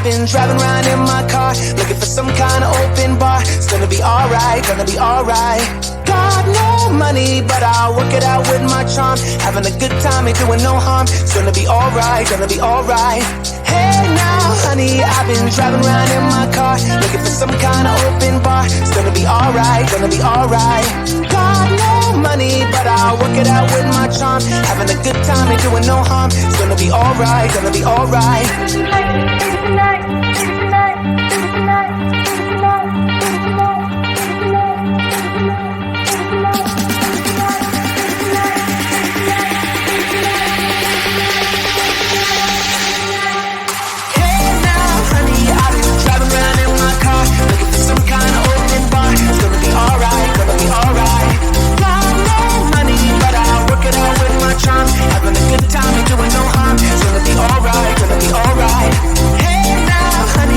I've been driving around in my car, looking for some kind of open bar. It's gonna be alright, gonna be alright. Got no money, but I'll work it out with my charm. Having a good time, ain't doing no harm. It's gonna be alright, gonna be alright. Hey now, honey, I've been driving around in my car, looking for some kind of open bar. It's gonna be alright, gonna be alright. Got no money, but I'll work it out with my charm. Having a good time, ain't doing no harm. It's gonna be alright, gonna be alright. Having a good time and doing no harm. It's gonna be alright, gonna be alright. Hey now, honey,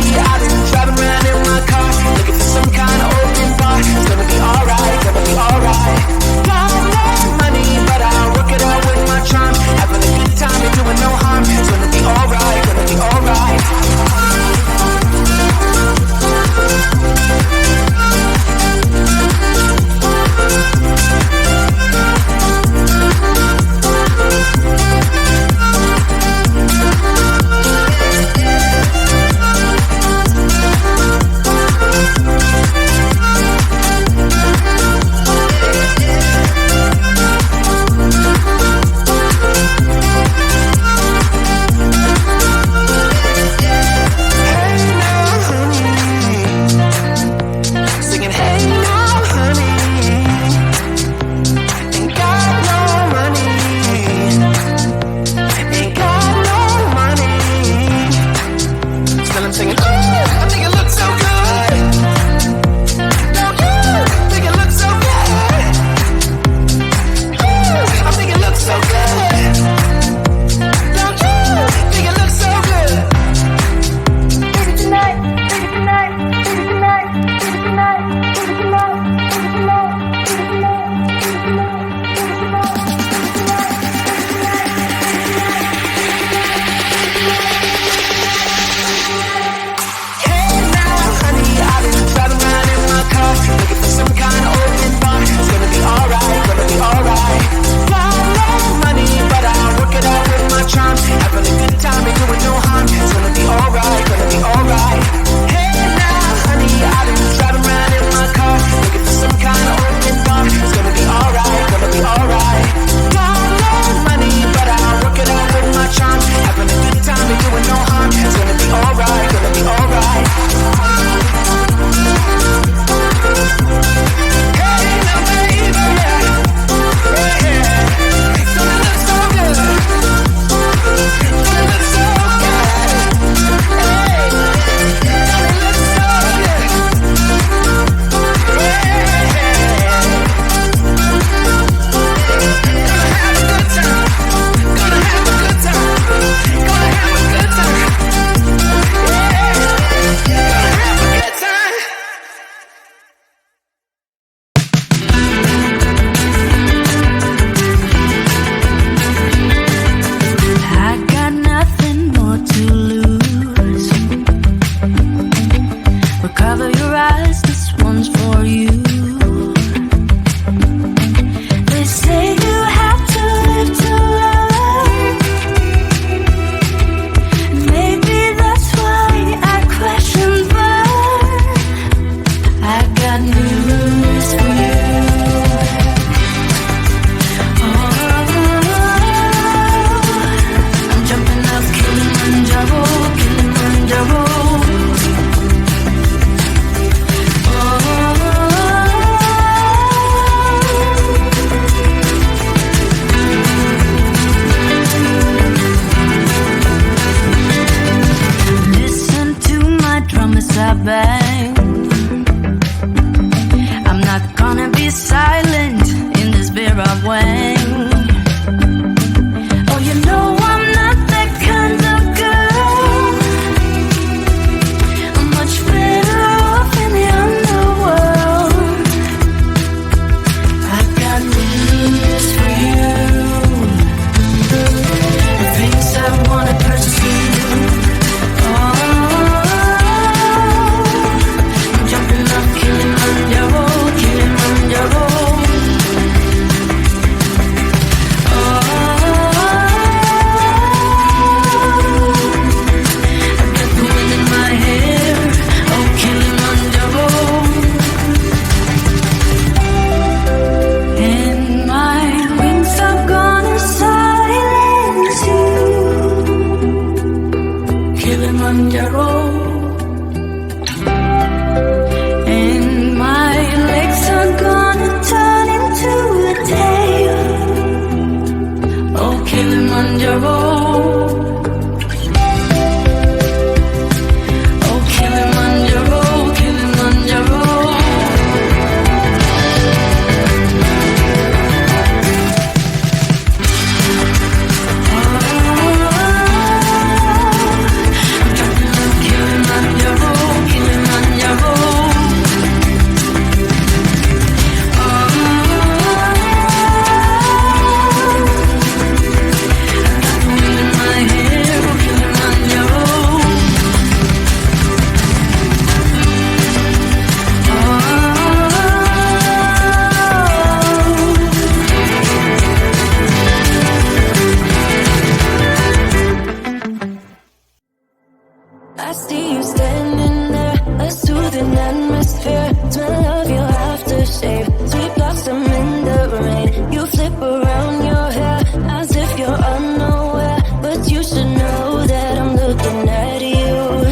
blossom in the rain. You flip around your hair as if you're unaware, but you should know that I'm looking at you.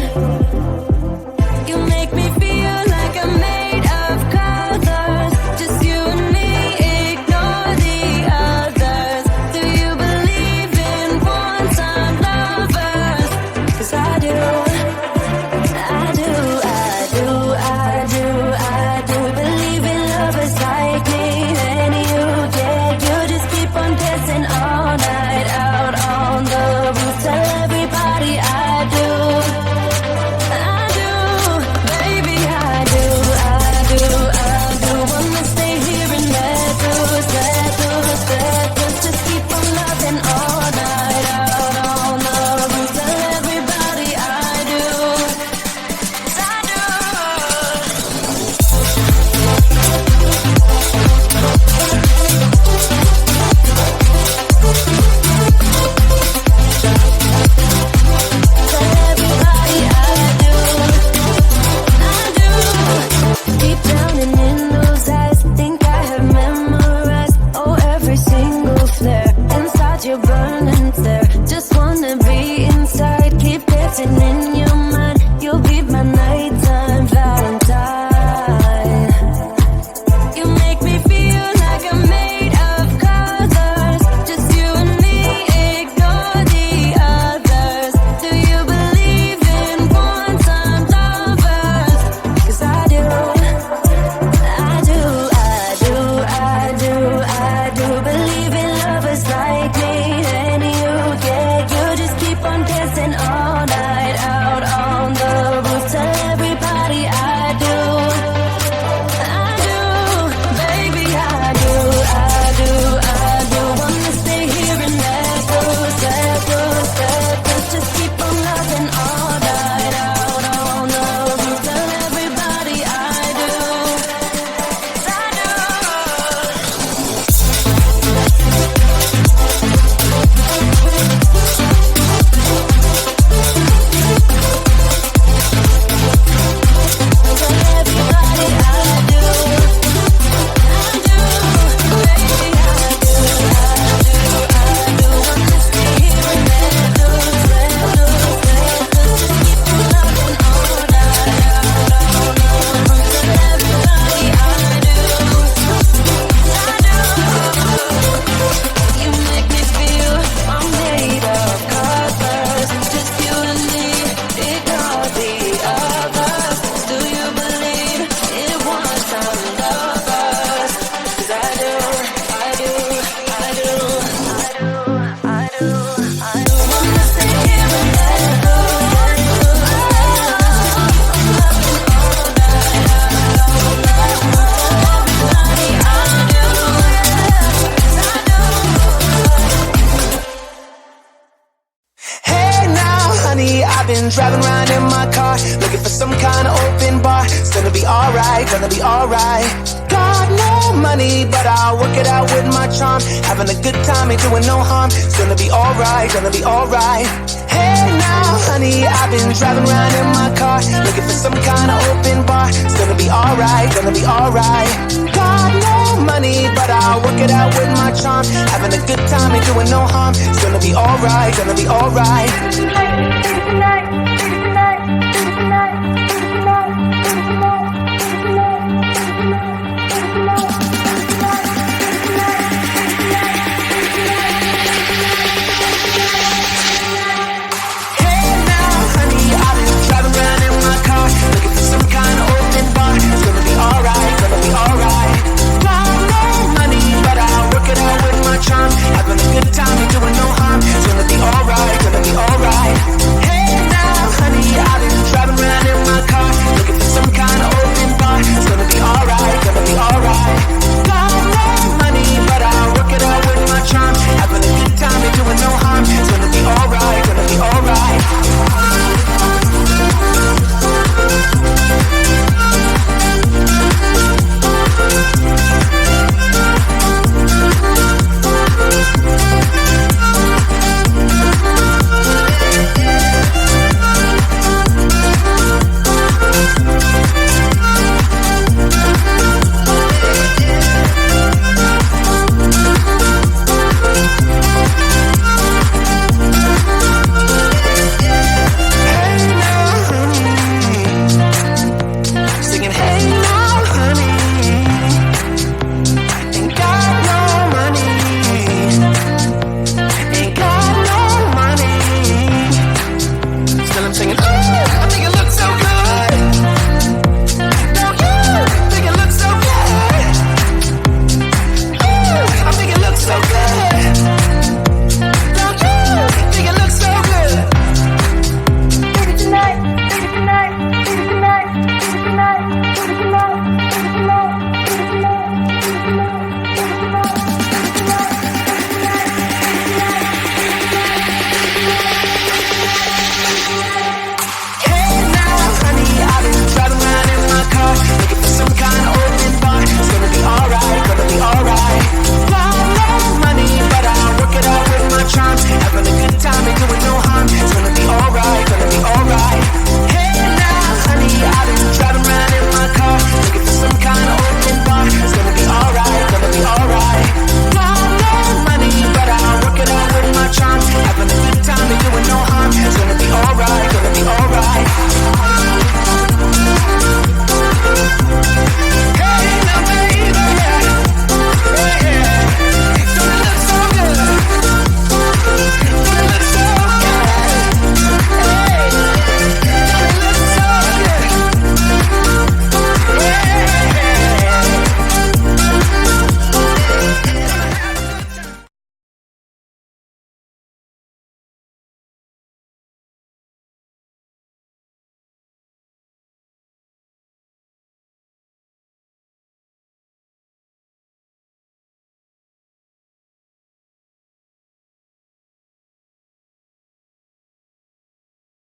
You make me feel like I'm made of colors, just you and me, ignore the others. Do you believe in one-time lovers? 'Cause I do. Believe in lovers like me and you, yeah. You just keep on dancing all night out on the roof. Tell everybody I do, baby, I do. Wanna stay here and let loose. Just keep on loving all night out on the roof. Tell everybody I do, 'cause I do. Deep down and in those eyes, think I have memorized, oh, every single flare inside your burning stare. Just wanna be inside, keep dancing in your mind. You'll be my nighttime Valentine. You make me feel like I'm made of colors, just you and me, ignore the others. Do you believe in one-time lovers? 'Cause I do. Believe in lovers like me and you, yeah. You just keep on dancing all night out on the roof. Tell everybody I do, baby, I do. Wanna stay here and let loose. Just keep on loving all night out on the roof. Tell everybody I do, 'cause I do. You make me feel I'm made of colors, just you and me, ignore the others. Do you believe in one-time lovers? 'Cause I do. Wanna stay here and let go. Hey now, honey, I've been driving around in my car, looking for some kind of open bar. It's gonna be alright. Got no money, but I'll work it out with my charm. Having a good time, ain't doing no harm. It's gonna be alright. Hey now, honey, I've been driving around in my car, looking for some kind of open bar. It's gonna be alright. Got no money, but I'll work it out with my charm. Having a good time, ain't doing no harm. It's gonna be alright.